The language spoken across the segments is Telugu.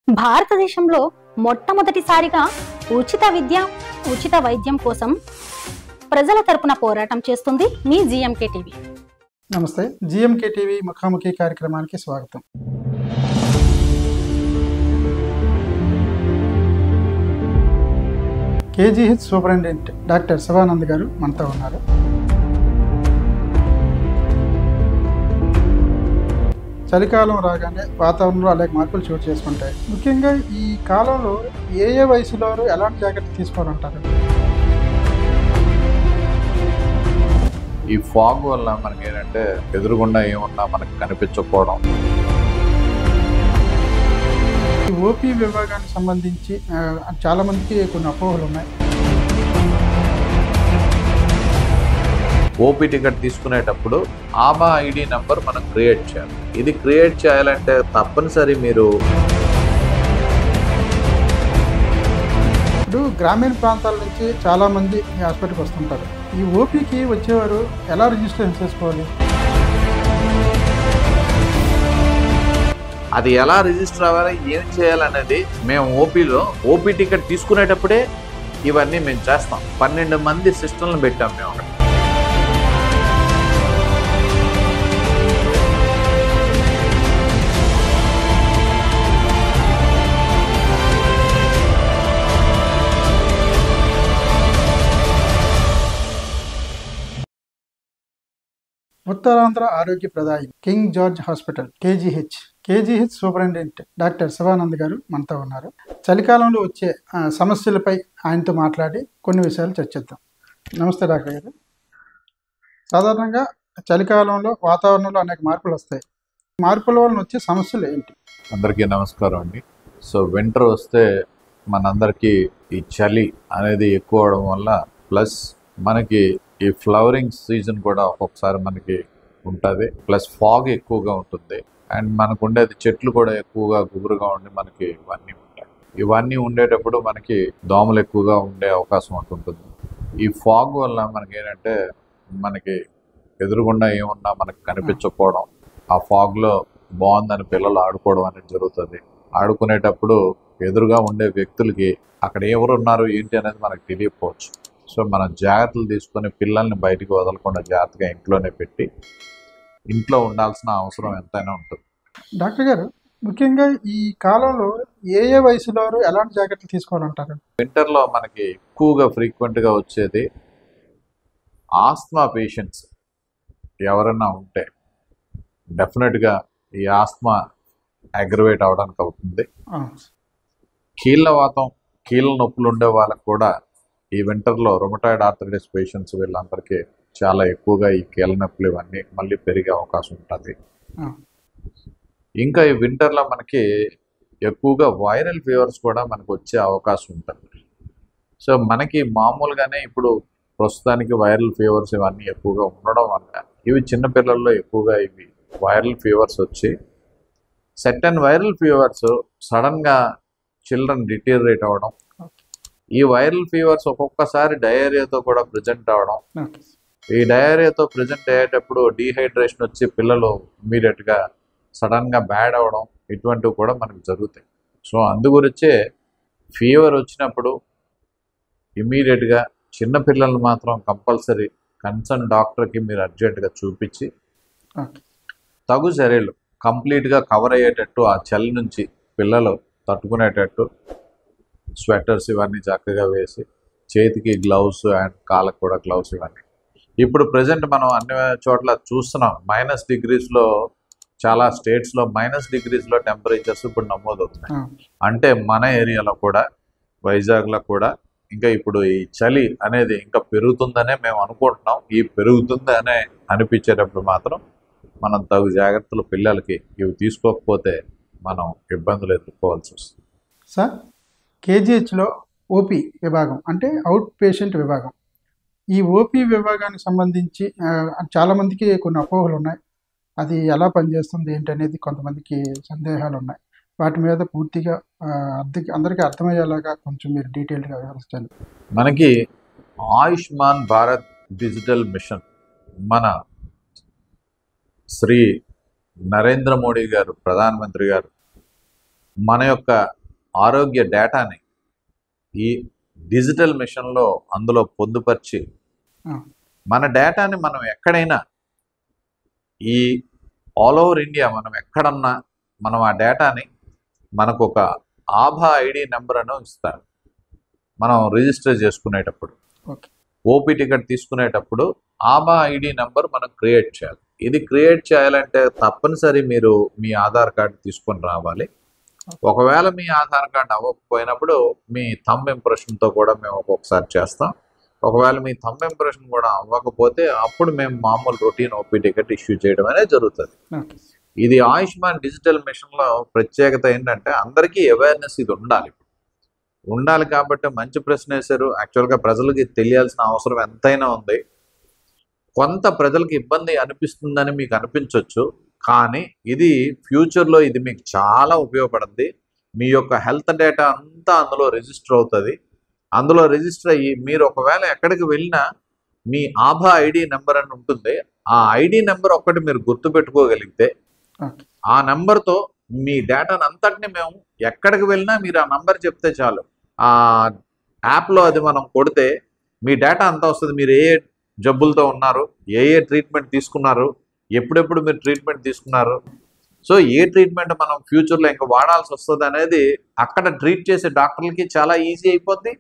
భారతదేశంలో మొట్టమొదటిసారిగా ఉచిత విద్య, ఉచిత వైద్యం కోసం ప్రజల తరపున పోరాటం చేస్తుంది మీ జీఎంకే టీవీ. నమస్తే, జీఎంకే టీవీ ముఖాముఖి కార్యక్రమానికి స్వాగతం. KGH superintendent doctor Shivanand garu మనతో ఉన్నారు. చలికాలం రాగానే వాతావరణంలో అనేక మార్పులు చోటు చేసుకుంటాయి. ముఖ్యంగా ఈ కాలంలో ఏ వయసులో ఎలాంటి జాగ్రత్తలు తీసుకోవాలంటారు? ఈ ఫాగ్ వల్ల మనకి ఏంటంటే ఎదురుగుండా ఏమన్నా మనకు కనిపించకపోవడం. ఈ ఓపీ విభాగానికి సంబంధించి చాలా మందికి కొన్ని అపోహలు ఉన్నాయి. ఓపీ టికెట్ తీసుకునేటప్పుడు ఆబా ఐడి నెంబర్ మనం క్రియేట్ చేయాలి. ఇది క్రియేట్ చేయాలంటే తప్పనిసరి మీరు ఇప్పుడు గ్రామీణ ప్రాంతాల నుంచి చాలా మంది ఈ హాస్పిటల్కి వస్తుంటారు. ఈ ఓపీకి వచ్చేవారు ఎలా రిజిస్ట్రేషన్ చేసుకోవాలి? అది ఎలా రిజిస్టర్ అవ్వాలి, ఏం చేయాలనేది మేము ఓపీ టికెట్ తీసుకునేటప్పుడే ఇవన్నీ మేము చేస్తాం. 12 మంది సిస్టమ్లు పెట్టాం మేము అక్కడ. ఉత్తరాంధ్ర ఆరోగ్య ప్రదాయి King George hospital KGH superintendent doctor Shivanand garu మనతో ఉన్నారు. చలికాలంలో వచ్చే సమస్యలపై ఆయనతో మాట్లాడి కొన్ని విషయాలు చర్చిద్దాం. నమస్తే డాక్టర్ గారు. సాధారణంగా చలికాలంలో వాతావరణంలో అనేక మార్పులు వస్తాయి. మార్పుల వలన వచ్చే సమస్యలు ఏంటి? అందరికీ నమస్కారం అండి. సో వింటర్ వస్తే మనందరికీ ఈ చలి అనేది ఎక్కువ అవడం వల్ల, ప్లస్ మనకి ఈ ఫ్లవరింగ్ సీజన్ కూడా ఒక్కొక్కసారి మనకి ఉంటుంది, ప్లస్ ఫాగ్ ఎక్కువగా ఉంటుంది, అండ్ మనకు ఉండేది చెట్లు కూడా ఎక్కువగా గుబురుగా ఉండి మనకి ఇవన్నీ ఉంటాయి. ఇవన్నీ ఉండేటప్పుడు మనకి దోమలు ఎక్కువగా ఉండే అవకాశం ఉంటుంది. ఈ ఫాగ్ వల్ల మనకి ఏంటంటే మనకి ఎదురుగుండా ఏమన్నా మనకు కనిపించకపోవడం, ఆ ఫాగ్లో బాగుందని పిల్లలు ఆడుకోవడం అనేది జరుగుతుంది. ఆడుకునేటప్పుడు ఎదురుగా ఉండే వ్యక్తులకి అక్కడ ఎవరు ఉన్నారు ఏంటి అనేది మనకు తెలియకపోవచ్చు. సో మనం జాగ్రత్తలు తీసుకొని పిల్లల్ని బయటికి వదలకుండా జాగ్రత్తగా ఇంట్లోనే పెట్టి ఇంట్లో ఉండాల్సిన అవసరం ఎంతైనా ఉంటుంది. డాక్టర్ గారు, ముఖ్యంగా ఈ కాలంలో ఏ వయసులో ఎలాంటి జాగ్రత్తలు తీసుకోవాలంటారు? వింటర్లో మనకి ఎక్కువగా ఫ్రీక్వెంట్గా వచ్చేది ఆస్మా పేషెంట్స్ ఎవరైనా ఉంటే డెఫినెట్గా ఈ ఆస్మా అగ్రవేట్ అవడానికి అవుతుంది. కీళ్ళ నొప్పులు ఉండే వాళ్ళకు కూడా ఈ వింటర్లో రొమటాయిడ్ ఆర్థరైటిస్ పేషెంట్స్ వీళ్ళందరికీ చాలా ఎక్కువగా ఈ కీళ్ళ నొప్పులు ఇవన్నీ మళ్ళీ పెరిగే అవకాశం ఉంటుంది. ఇంకా ఈ వింటర్లో మనకి ఎక్కువగా వైరల్ ఫీవర్స్ కూడా మనకు వచ్చే అవకాశం ఉంటుంది. సో మనకి మామూలుగానే ఇప్పుడు ప్రస్తుతానికి వైరల్ ఫీవర్స్ ఇవన్నీ ఎక్కువగా ఉండడం వల్ల ఇవి చిన్నపిల్లల్లో ఎక్కువగా ఇవి వైరల్ ఫీవర్స్ వచ్చి సెర్టన్ వైరల్ ఫీవర్స్ సడన్గా చిల్డ్రన్ డిటీరియరేట్ అవ్వడం, ఈ వైరల్ ఫీవర్స్ ఒక్కొక్కసారి డయేరియాతో కూడా ప్రజెంట్ అవ్వడం, ఈ డయేరియాతో ప్రజెంట్ అయ్యేటప్పుడు డీహైడ్రేషన్ వచ్చి పిల్లలు ఇమీడియట్గా సడన్గా బ్యాడ్ అవ్వడం, ఇటువంటివి కూడా మనకు జరుగుతాయి. సో అందుగురించే ఫీవర్ వచ్చినప్పుడు ఇమీడియట్గా చిన్నపిల్లలు మాత్రం కంపల్సరీ కన్సర్న్ డాక్టర్కి మీరు అర్జెంటుగా చూపించి తగు చర్యలు కంప్లీట్గా కవర్ అయ్యేటట్టు ఆ చలి నుంచి పిల్లలు తట్టుకునేటట్టు స్వెటర్స్ ఇవన్నీ చక్కగా వేసి, చేతికి గ్లౌస్ అండ్ కాళ్ళకు కూడా గ్లౌస్ ఇవన్నీ. ఇప్పుడు ప్రజెంట్ మనం అన్ని చోట్ల చూస్తున్నాం -డిగ్రీస్లో, చాలా స్టేట్స్లో -డిగ్రీస్లో టెంపరేచర్స్ ఇప్పుడు నమోదవుతున్నాయి. అంటే మన ఏరియాలో కూడా, వైజాగ్లో కూడా ఇంకా ఇప్పుడు ఈ చలి అనేది ఇంకా పెరుగుతుందనే మేము అనుకుంటున్నాం. ఈ పెరుగుతుందనే అనిపించేటప్పుడు మాత్రం మనం తగు జాగ్రత్తలు పిల్లలకి ఇవి తీసుకోకపోతే మనం ఇబ్బందులు ఎదుర్కోవాల్సి వస్తుంది. సార్, కేజీహెచ్లో ఓపీ విభాగం అంటే అవుట్ పేషెంట్ విభాగం, ఈ ఓపీ విభాగానికి సంబంధించి చాలామందికి కొన్ని అపోహలు ఉన్నాయి. అది ఎలా పనిచేస్తుంది ఏంటి అనేది కొంతమందికి సందేహాలు ఉన్నాయి. వాటి మీద పూర్తిగా అందరికీ అర్థమయ్యేలాగా కొంచెం మీరు డీటెయిల్గా వివరించండి. మనకి ఆయుష్మాన్ భారత్ డిజిటల్ మిషన్ మన శ్రీ నరేంద్ర మోడీ గారు, ప్రధానమంత్రి గారు మన యొక్క ఆరోగ్య డేటాని ఈ డిజిటల్ మిషన్లో అందులో పొందుపరిచి మన డేటాని మనం ఎక్కడైనా ఈ ఆల్ ఓవర్ ఇండియా మనం ఎక్కడన్నా మనం ఆ డేటాని మనకు ఒక ఆభా ఐడి నెంబర్ అని ఇస్తారు. మనం రిజిస్టర్ చేసుకునేటప్పుడు ఓపీ టికెట్ తీసుకునేటప్పుడు ఆభా ఐడి నెంబర్ మనం క్రియేట్ చేయాలి. ఇది క్రియేట్ చేయాలంటే తప్పనిసరి మీరు మీ ఆధార్ కార్డు తీసుకొని రావాలి. ఒకవేళ మీ ఆధార్ కార్డు అవ్వకపోయినప్పుడు మీ థంబ్ ఇంప్రెషన్తో కూడా మేము ఒక్కొక్కసారి చేస్తాం. ఒకవేళ మీ థంబ్ ఇంప్రెషన్ కూడా అవ్వకపోతే అప్పుడు మేము మామూలు రొటీన్ ఓపీ టికెట్ ఇష్యూ చేయడం అనేది జరుగుతుంది. ఇది ఆయుష్మాన్ డిజిటల్ మిషన్లో ప్రత్యేకత ఏంటంటే అందరికీ అవేర్నెస్ ఇది ఉండాలి కాబట్టి మంచి ప్రశ్న వేశారు. యాక్చువల్గా ప్రజలకి తెలియాల్సిన అవసరం ఎంతైనా ఉంది. కొంత ప్రజలకు ఇబ్బంది అనిపిస్తుందని మీకు అనిపించవచ్చు, కానీ ఇది ఫ్యూచర్లో ఇది మీకు చాలా ఉపయోగపడుతుంది. మీ యొక్క హెల్త్ డేటా అంతా అందులో రిజిస్టర్ అవుతుంది. అందులో రిజిస్టర్ అయ్యి మీరు ఒకవేళ ఎక్కడికి వెళ్ళినా మీ ఆభా ఐడి నెంబర్ అని ఉంటుంది. ఆ ఐడి నెంబర్ ఒక్కటి మీరు గుర్తుపెట్టుకోగలిగితే ఆ నెంబర్తో మీ డేటాను అంతటిని మేము ఎక్కడికి వెళ్ళినా మీరు ఆ నెంబర్ చెప్తే చాలు, ఆ యాప్లో అది మనం కొడితే మీ డేటా అంతా వస్తుంది. మీరు ఏ జబ్బులతో ఉన్నారు, ఏ ట్రీట్మెంట్ తీసుకున్నారు, ఎప్పుడెప్పుడు మీరు ట్రీట్మెంట్ తీసుకున్నారు, సో ఏ ట్రీట్మెంట్ మనం ఫ్యూచర్లో ఇంకా వాడాల్సి వస్తుంది అనేది అక్కడ ట్రీట్ చేసే డాక్టర్లకి చాలా ఈజీ అయిపోద్ది.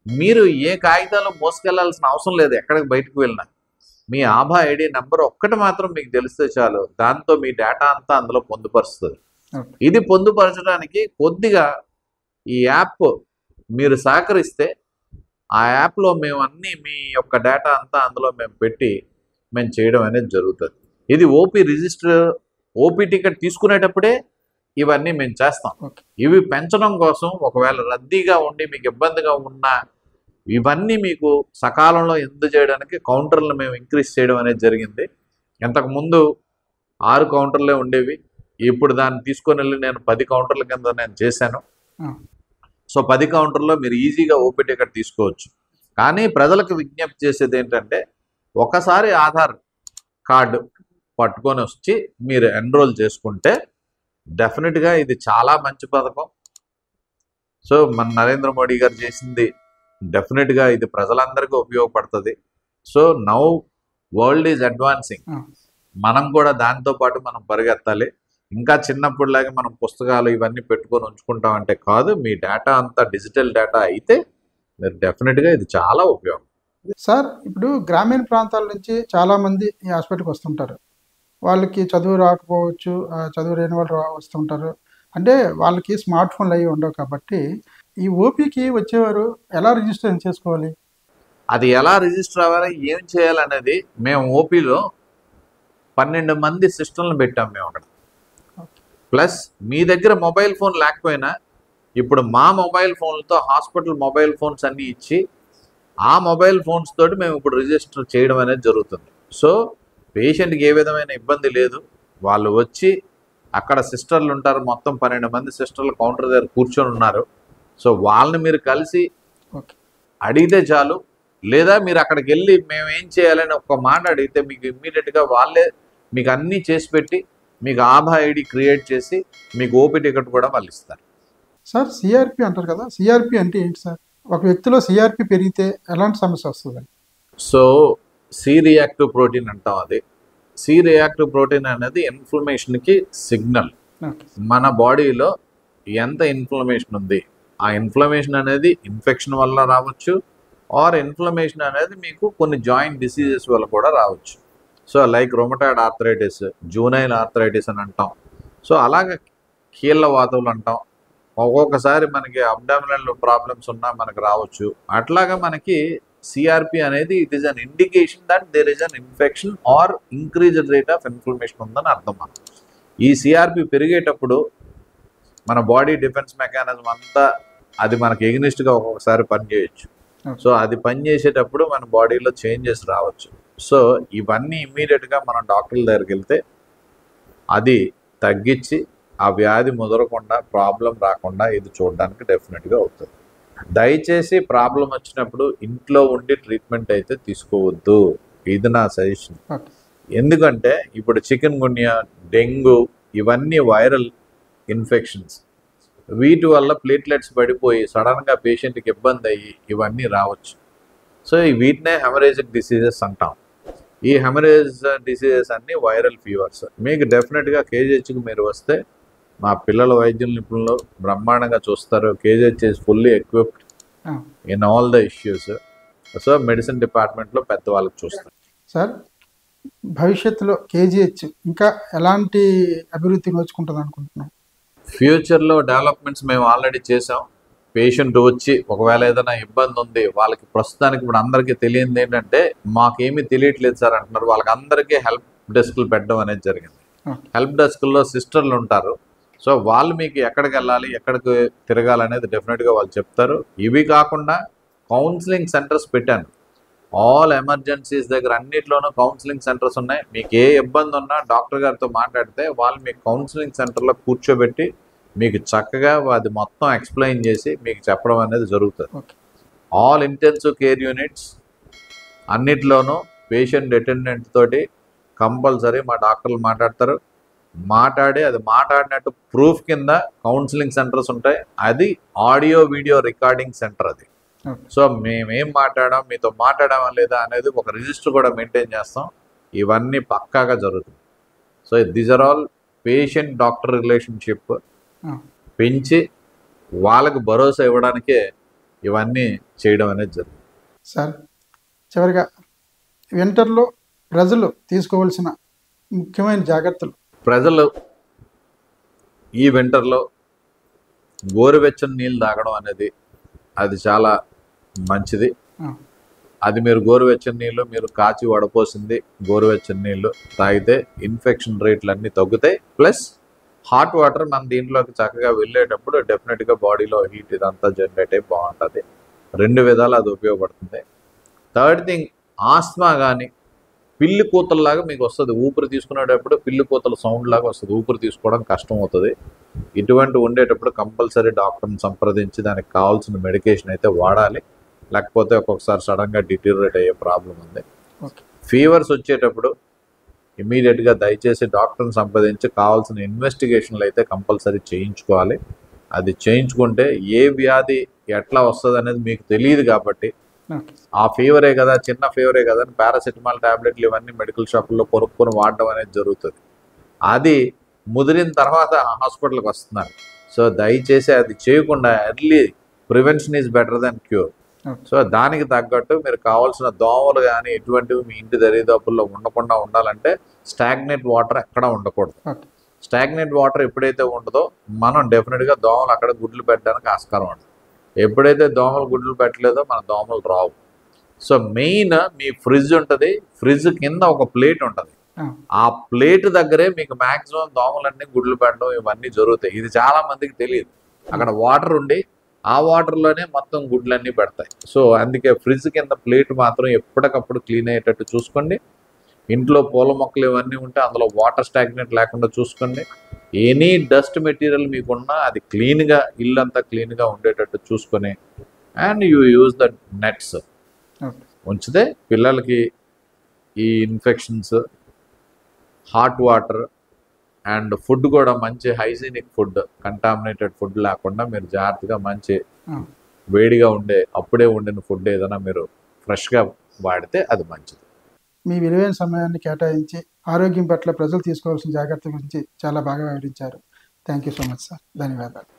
మీరు ఏ కాగితాలు మోసుకెళ్లాల్సిన అవసరం లేదు. ఎక్కడికి బయటకు వెళ్ళినా మీ ఆభా ఐడి నెంబర్ ఒక్కటి మాత్రం మీకు తెలిస్తే చాలు, దాంతో మీ డేటా అంతా అందులో పొందుపరుస్తుంది. ఇది పొందుపరచడానికి కొద్దిగా ఈ యాప్ మీరు సహకరిస్తే ఆ యాప్లో మేము అన్నీ మీ యొక్క డేటా అంతా అందులో మేము చేయడం అనేది జరుగుతుంది. ఇది ఓపీ టికెట్ తీసుకునేటప్పుడే ఇవన్నీ మేము చేస్తాం. ఇవి పెంచడం కోసం ఒకవేళ రద్దీగా ఉండి మీకు ఇబ్బందిగా ఉన్నా ఇవన్నీ మీకు సకాలంలో చేయడానికి కౌంటర్లు మేము ఇంక్రీజ్ చేయడం అనేది జరిగింది. ఇంతకుముందు 6 కౌంటర్లే ఉండేవి. ఇప్పుడు దాన్ని తీసుకొని వెళ్ళి నేను 10 కౌంటర్ల కింద నేను చేశాను. సో 10 కౌంటర్లో మీరు ఈజీగా ఓపీ టికెట్ తీసుకోవచ్చు. కానీ ప్రజలకు విజ్ఞప్తి చేసేది ఏంటంటే ఒకసారి ఆధార్ కార్డు పట్టుకొని వచ్చి మీరు ఎన్రోల్ చేసుకుంటే డెఫినెట్గా ఇది చాలా మంచి పథకం. సో మన నరేంద్ర మోడీ గారు చేసింది డెఫినెట్గా ఇది ప్రజలందరికీ ఉపయోగపడుతుంది. So now world is advancing, మనం కూడా దాంతో పాటు మనం పరిగెత్తాలి. ఇంకా చిన్నప్పుడులాగా మనం పుస్తకాలు ఇవన్నీ పెట్టుకొని ఉంచుకుంటామంటే కాదు, మీ డేటా అంతా డిజిటల్ డేటా అయితే మీరు డెఫినెట్గా ఇది చాలా ఉపయోగం. సార్, ఇప్పుడు గ్రామీణ ప్రాంతాల నుంచి చాలామంది ఈ హాస్పిటల్కి వస్తుంటారు. వాళ్ళకి చదువు రాకపోవచ్చు, చదువు లేని వాళ్ళు వస్తుంటారు. అంటే వాళ్ళకి స్మార్ట్ ఫోన్లు అవి ఉండవు కాబట్టి ఈ ఓపీకి వచ్చేవారు ఎలా రిజిస్టర్ చేసుకోవాలి? అది ఎలా రిజిస్టర్ అవ్వాలి, ఏం చేయాలనేది మేము ఓపీలో 12 మంది సిస్టమ్లు పెట్టాం మేము అక్కడ. ప్లస్ మీ దగ్గర మొబైల్ ఫోన్ లేకపోయినా ఇప్పుడు మా మొబైల్ ఫోన్లతో హాస్పిటల్ మొబైల్ ఫోన్స్ అన్నీ ఇచ్చి ఆ మొబైల్ ఫోన్స్ తోటి మేము ఇప్పుడు రిజిస్టర్ చేయడం అనేది జరుగుతుంది. సో పేషెంట్కి ఏ విధమైన ఇబ్బంది లేదు. వాళ్ళు వచ్చి అక్కడ సిస్టర్లు ఉంటారు, మొత్తం 12 మంది సిస్టర్లు కౌంటర్ దగ్గర కూర్చొని ఉన్నారు. సో వాళ్ళని మీరు కలిసి అడిగితే చాలు, లేదా మీరు అక్కడికి వెళ్ళి మేము ఏం చేయాలని ఒక్క మాట అడిగితే మీకు ఇమ్మీడియట్గా వాళ్ళే మీకు అన్నీ చేసి పెట్టి మీకు ఆభా ఐడి క్రియేట్ చేసి మీకు ఓపీ టికెట్ కూడా వాళ్ళు ఇస్తారు. సార్, సిఆర్పి అంటారు కదా, సిఆర్పి అంటే ఏంటి సార్? ఒక వ్యక్తిలో సిఆర్పి పెరిగితే ఎలాంటి సమస్య వస్తుంది? సో సి రియాక్టివ్ ప్రోటీన్ అంటాం. అది సి రియాక్టివ్ ప్రోటీన్ అనేది ఇన్ఫ్లమేషన్కి సిగ్నల్. మన బాడీలో ఎంత ఇన్ఫ్లమేషన్ ఉంది, ఆ ఇన్ఫ్లమేషన్ అనేది ఇన్ఫెక్షన్ వల్ల రావచ్చు, ఆర్ ఇన్ఫ్లమేషన్ అనేది మీకు కొన్ని జాయింట్ డిసీజెస్ వల్ల కూడా రావచ్చు. So like rheumatoid arthritis, జూనైల్ arthritis అని అంటాం. సో అలాగే కీళ్ళ వాతవులు అంటాం. ఒక్కొక్కసారి మనకి అబ్డామినల్ ప్రాబ్లమ్స్ ఉన్నా మనకు రావచ్చు. అట్లాగా మనకి సిఆర్పి అనేది it is an indication that there is an infection or increased rate of inflammation ఉందని అర్థం. మనం ఈ సిఆర్పి పెరిగేటప్పుడు మన బాడీ డిఫెన్స్ మెకానిజం అంతా అది మనకి ఎగ్నిస్ట్గా ఒక్కొక్కసారి పనిచేయచ్చు. సో అది పనిచేసేటప్పుడు మన బాడీలో చేంజెస్ రావచ్చు. సో ఇవన్నీ ఇమ్మీడియట్గా మనం డాక్టర్ల దగ్గరికి వెళ్తే అది తగ్గించి ఆ వ్యాధి ముదరకుండా ప్రాబ్లం రాకుండా ఇది చూడడానికి డెఫినెట్గా అవుతుంది. దయచేసి ప్రాబ్లం వచ్చినప్పుడు ఇంట్లో ఉండి ట్రీట్మెంట్ అయితే తీసుకోవద్దు, ఇది నా సజెషన్. ఎందుకంటే ఇప్పుడు చికెన్ గున్యా, డెంగ్యూ ఇవన్నీ వైరల్ ఇన్ఫెక్షన్స్. వీటి వల్ల ప్లేట్లెట్స్ పడిపోయి సడన్గా పేషెంట్కి ఇబ్బంది అయ్యి ఇవన్నీ రావచ్చు. సో వీటినే హెమరేజిక్ డిసీజెస్ అంటాం. ఈ హెమరేజ్ డిసీజెస్ అన్ని వైరల్ ఫీవర్స్. మీకు డెఫినెట్గా కేజీహెచ్కి మీరు వస్తే మా పిల్లల వైద్యుల నిపుణులు బ్రహ్మాండంగా చూస్తారు. KGH is fully equipped in all the issues. So medicine డిపార్ట్మెంట్లో పెద్దవాళ్ళకి చూస్తారు. సార్, భవిష్యత్తులో కేజీహెచ్ ఇంకా ఎలాంటి అభివృద్ధి నోచుకుంటుంది అనుకుంటున్నాం? ఫ్యూచర్లో డెవలప్మెంట్స్ మేము ఆల్రెడీ చేసాం. పేషెంట్ వచ్చి ఒకవేళ ఏదైనా ఇబ్బంది ఉంది, వాళ్ళకి ప్రస్తుతానికి ఇప్పుడు అందరికీ తెలియంది ఏంటంటే మాకేమీ తెలియట్లేదు సార్ అంటున్నారు. వాళ్ళకి అందరికీ హెల్ప్ డెస్క్లు పెట్టడం అనేది జరిగింది. హెల్ప్ డెస్క్లో సిస్టర్లు ఉంటారు. సో వాళ్ళు మీకు ఎక్కడికి వెళ్ళాలి, ఎక్కడికి తిరగాలనేది డెఫినెట్గా వాళ్ళు చెప్తారు. ఇవి కాకుండా కౌన్సిలింగ్ సెంటర్స్ పెట్టాను. ఆల్ ఎమర్జెన్సీస్ దగ్గర అన్నిట్లోనూ కౌన్సిలింగ్ సెంటర్స్ ఉన్నాయి. మీకు ఏ ఇబ్బంది ఉన్నా డాక్టర్ గారితో మాట్లాడితే వాళ్ళు మీకు కౌన్సిలింగ్ సెంటర్లో కూర్చోబెట్టి మీకు చక్కగా అది మొత్తం ఎక్స్ప్లెయిన్ చేసి మీకు చెప్పడం అనేది జరుగుతుంది. ఆల్ ఇంటెన్సివ్ కేర్ యూనిట్స్ అన్నిట్లోనూ పేషెంట్ అటెండెంట్ తోటి కంపల్సరీ మా డాక్టర్లు మాట్లాడతారు. మాట్లాడి అది మాట్లాడినట్టు ప్రూఫ్ కింద కౌన్సిలింగ్ సెంటర్స్ ఉంటాయి. అది ఆడియో వీడియో రికార్డింగ్ సెంటర్ అది. సో మేమేం మాట్లాడాం, మీతో మాట్లాడామా లేదా అనేది ఒక రిజిస్టర్ కూడా మెయింటైన్ చేస్తాం. ఇవన్నీ పక్కాగా జరుగుతుంది. So these are all patient doctor relationship పెంచి వాళ్ళకు భరోసా ఇవ్వడానికే ఇవన్నీ చేయడం అనేది జరుగుతుంది. సార్, చివరిగా వింటర్లో ప్రజలు తీసుకోవాల్సిన ముఖ్యమైన జాగ్రత్తలు. ప్రజలు ఈ వింటర్లో గోరువెచ్చని నీళ్ళు తాగడం అనేది అది చాలా మంచిది. అది మీరు గోరువెచ్చని నీళ్ళు మీరు కాచి వడపోసింది గోరువెచ్చని నీళ్ళు తాగితే ఇన్ఫెక్షన్ రేట్లు అన్నీ తగ్గుతాయి. ప్లస్ హాట్ వాటర్ మన దీంట్లోకి చక్కగా వెళ్ళేటప్పుడు డెఫినెట్గా బాడీలో హీట్ ఇదంతా జనరేట్ అయ్యి బాగుంటుంది. రెండు విధాలు అది ఉపయోగపడుతుంది. థర్డ్ థింగ్, ఆస్మా కానీ పిల్లి కూతల్లాగా మీకు వస్తుంది. ఊపిరి తీసుకునేటప్పుడు పిల్లి కూతల సౌండ్ లాగా వస్తుంది. ఊపిరి తీసుకోవడం కష్టం అవుతుంది. ఇటువంటి ఉండేటప్పుడు కంపల్సరీ డాక్టర్ని సంప్రదించి దానికి కావాల్సిన మెడికేషన్ అయితే వాడాలి. లేకపోతే ఒక్కొక్కసారి సడన్గా డిటీరియరేట్ అయ్యే ప్రాబ్లం ఉంది. ఫీవర్స్ వచ్చేటప్పుడు ఇమీడియట్గా దయచేసి డాక్టర్ని సంప్రదించి కావాల్సిన ఇన్వెస్టిగేషన్లు అయితే కంపల్సరీ చేయించుకోవాలి. అది చేయించుకుంటే ఏ వ్యాధి ఎట్లా వస్తుంది అనేది మీకు తెలియదు కాబట్టి ఆ ఫీవరే కదా, చిన్న ఫీవరే కదా అని పారాసిటమాల్ ట్యాబ్లెట్లు ఇవన్నీ మెడికల్ షాపుల్లో కొనుక్కొని వాడడం అనేది జరుగుతుంది. అది ముదిరిన తర్వాత హాస్పిటల్కి వస్తున్నారు. సో దయచేసి అది చేయకుండా early prevention is better than cure. So దానికి తగ్గట్టు మీరు కావాల్సిన దోమలు కానీ ఎటువంటివి మీ ఇంటి దరిదాపుల్లో ఉండకుండా ఉండాలంటే స్టాగ్నెట్ వాటర్ ఎక్కడ ఉండకూడదు. స్టాగ్నెట్ వాటర్ ఎప్పుడైతే ఉండదో మనం డెఫినెట్గా దోమలు అక్కడ గుడ్లు పెట్టడానికి ఆస్కారం ఉంటుంది. ఎప్పుడైతే దోమలు గుడ్లు పెట్టలేదో మన దోమలు రావు. సో మెయిన్ మీ ఫ్రిడ్జ్ ఉంటుంది. ఫ్రిడ్జ్ కింద ఒక ప్లేట్ ఉంటుంది. ఆ ప్లేట్ దగ్గరే మీకు మ్యాక్సిమం దోమలన్నీ గుడ్లు పెట్టడం ఇవన్నీ జరుగుతాయి. ఇది చాలా మందికి తెలియదు. అక్కడ వాటర్ ఉండి ఆ వాటర్లోనే మొత్తం గుడ్లన్నీ పెడతాయి. సో అందుకే ఫ్రిడ్జ్ కింద ప్లేట్ మాత్రం ఎప్పటికప్పుడు క్లీన్ అయ్యేటట్టు చూసుకోండి. ఇంట్లో పూల మొక్కలు ఇవన్నీ ఉంటే అందులో వాటర్ స్టాగ్నెట్ లేకుండా చూసుకోండి. ఎనీ డస్ట్ మెటీరియల్ మీకున్నా అది క్లీన్గా ఇల్లంతా క్లీన్గా ఉండేటట్టు చూసుకొని and you use the nets ఉంచితే పిల్లలకి ఈ infections, hot water and food కూడా మంచి హైజీనిక్ ఫుడ్, కంటామినేటెడ్ ఫుడ్ లేకుండా మీరు జాగ్రత్తగా మంచి వేడిగా ఉండే అప్పుడే వండిన ఫుడ్ ఏదైనా మీరు ఫ్రెష్గా వాడితే అది మంచిది. మీ విలువైన సమయాన్ని కేటాయించి ఆరోగ్యం పట్ల ప్రజలు తీసుకోవాల్సిన జాగ్రత్తల గురించి చాలా బాగా వివరించారు. Thank you so much sir. ధన్యవాదాలు.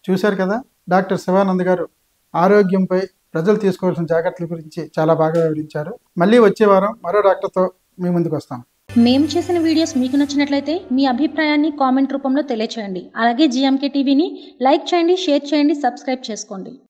చూశారు కదా, డాక్టర్ శివానంద్ గారు ఆరోగ్యంపై ప్రజలు తీసుకోవాల్సిన జాగ్రత్తల గురించి చాలా బాగా వివరించారు. మళ్ళీ వచ్చే వారం మరో డాక్టర్తో మీ ముందుకు వస్తాను. మేము చేసిన వీడియోస్ మీకు నచ్చినట్లయితే మీ అభిప్రాయాన్ని కామెంట్ రూపంలో తెలియచేయండి. అలాగే జిఎంకే టీవీని లైక్ చేయండి, షేర్ చేయండి, సబ్స్క్రైబ్ చేసుకోండి.